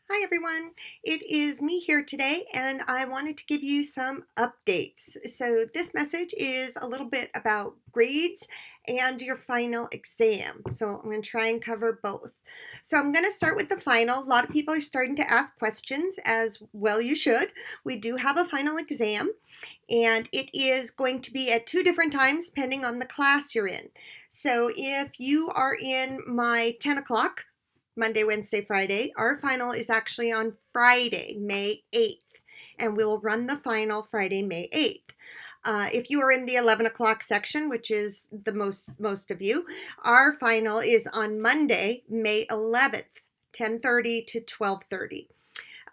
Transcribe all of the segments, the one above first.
Hi everyone, it is me here today and I wanted to give you some updates. So this message is a little bit about grades and your final exam. So I'm going to try and cover both. So I'm going to start with the final. A lot of people are starting to ask questions, as well you should. We do have a final exam and it is going to be at two different times depending on the class you're in. So if you are in my 10 o'clock, Monday, Wednesday, Friday. Our final is actually on Friday, May 8th, and we'll run the final Friday, May 8th. If you are in the 11 o'clock section, which is the most of you, our final is on Monday, May 11th, 10:30 to 12:30.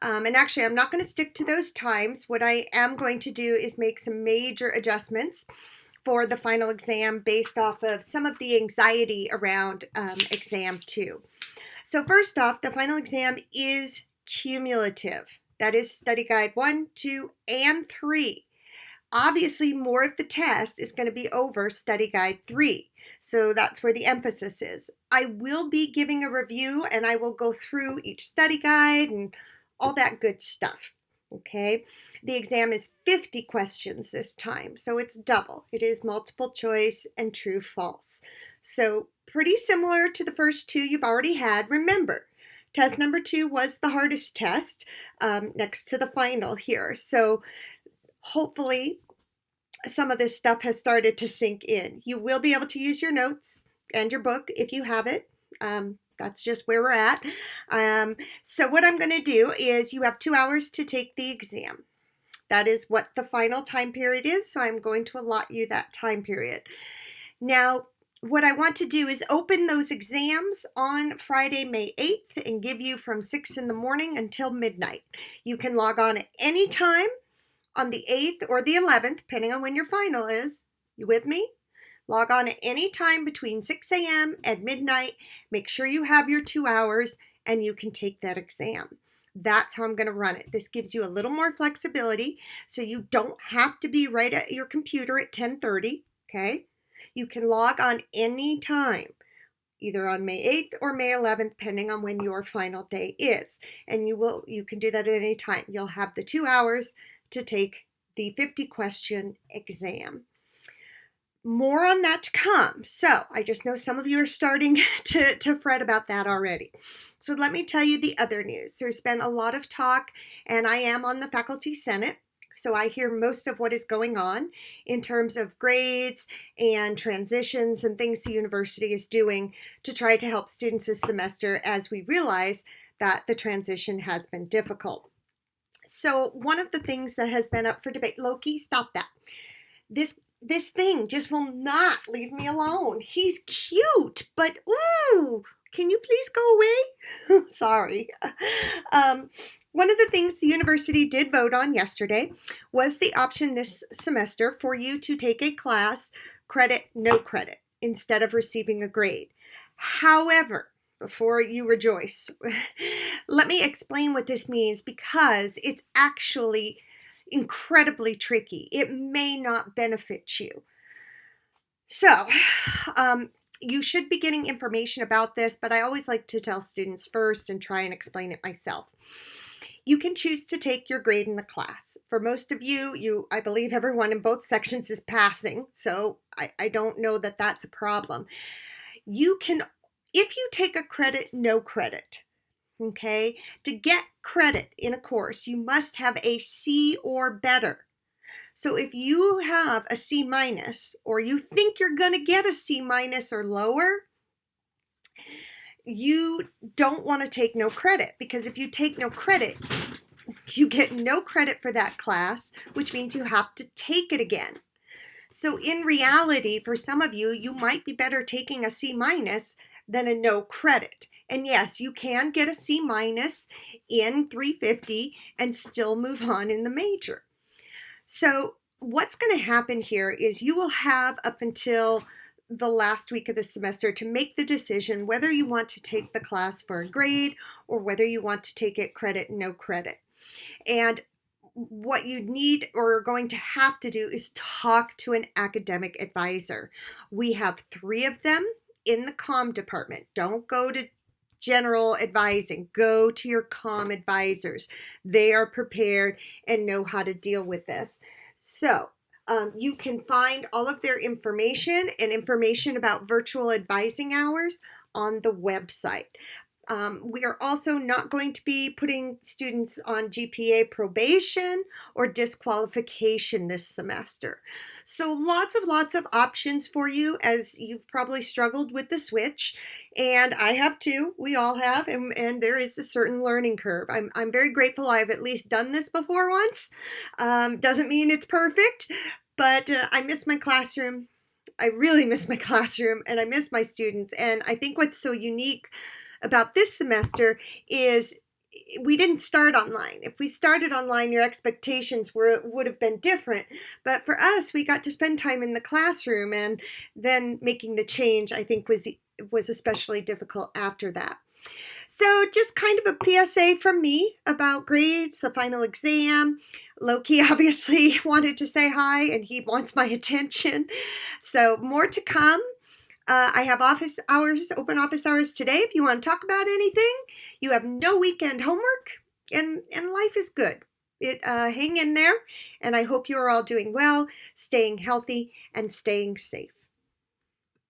And actually, I'm not going to stick to those times. What I am going to do is make some major adjustments for the final exam based off of some of the anxiety around exam 2. So first off, the final exam is cumulative. That is study guide 1, 2, and 3. Obviously, more of the test is going to be over study guide 3. So that's where the emphasis is. I will be giving a review and I will go through each study guide and all that good stuff. Okay, the exam is 50 questions this time, so it's double. It is multiple choice and true false. So pretty similar to the first two you've already had. Remember, test number 2 was the hardest test next to the final here. So hopefully some of this stuff has started to sink in. You will be able to use your notes and your book if you have it. That's just where we're at. So what I'm going to do is you have 2 hours to take the exam. That is what the final time period is, so I'm going to allot you that time period. Now, what I want to do is open those exams on Friday, May 8th and give you from 6 in the morning until midnight. You can log on at any time on the 8th or the 11th, depending on when your final is. You with me? Log on at any time between 6 a.m. and midnight. Make sure you have your 2 hours and you can take that exam. That's how I'm going to run it. This gives you a little more flexibility so you don't have to be right at your computer at 10:30, okay? You can log on any time, either on May 8th or May 11th, depending on when your final day is. And you can do that at any time. You'll have the 2 hours to take the 50 question exam. More on that to come. So I just know some of you are starting to fret about that already. So let me tell you the other news. There's been a lot of talk, and I am on the faculty senate, so I hear most of what is going on in terms of grades and transitions and things the university is doing to try to help students this semester as we realize that the transition has been difficult. So one of the things that has been up for debate, Loki, stop that. This thing just will not leave me alone. He's cute, but ooh, can you please go away? Sorry. One of the things the university did vote on yesterday was the option this semester for you to take a class, credit, no credit, instead of receiving a grade. However, before you rejoice, let me explain what this means because it's actually incredibly tricky. It may not benefit you. So, you should be getting information about this, but I always like to tell students first and try and explain it myself. You can choose to take your grade in the class. For most of you, I believe everyone in both sections is passing, so I don't know that that's a problem. You can, if you take a credit, no credit, okay? To get credit in a course, you must have a C or better. So if you have a C minus, or you think you're going to get a C minus or lower, you don't want to take no credit, because if you take no credit, you get no credit for that class, which means you have to take it again. So in reality, for some of you, you might be better taking a C minus than a no credit. And yes, you can get a C minus in 350 and still move on in the major. So what's going to happen here is you will have up until the last week of the semester to make the decision whether you want to take the class for a grade or whether you want to take it credit, no credit. And what you need or are going to have to do is talk to an academic advisor. We have 3 of them in the comm department. Don't go to general advising. Go to your COM advisors. They are prepared and know how to deal with this. So you can find all of their information and information about virtual advising hours on the website. We are also not going to be putting students on GPA probation or disqualification this semester. So lots of options for you, as you've probably struggled with the switch, and I have too. We all have, and there is a certain learning curve. I'm very grateful I've at least done this before once. Doesn't mean it's perfect, but I miss my classroom. I really miss my classroom, and I miss my students. And I think what's so unique about this semester is we didn't start online. If we started online, your expectations would have been different. But for us, we got to spend time in the classroom, and then making the change, I think, was especially difficult after that. So just kind of a PSA from me about grades, the final exam. Loki obviously wanted to say hi, and he wants my attention. So more to come. I have office hours, open office hours today if you want to talk about anything. You have no weekend homework, and life is good. Hang in there, and I hope you are all doing well, staying healthy, and staying safe.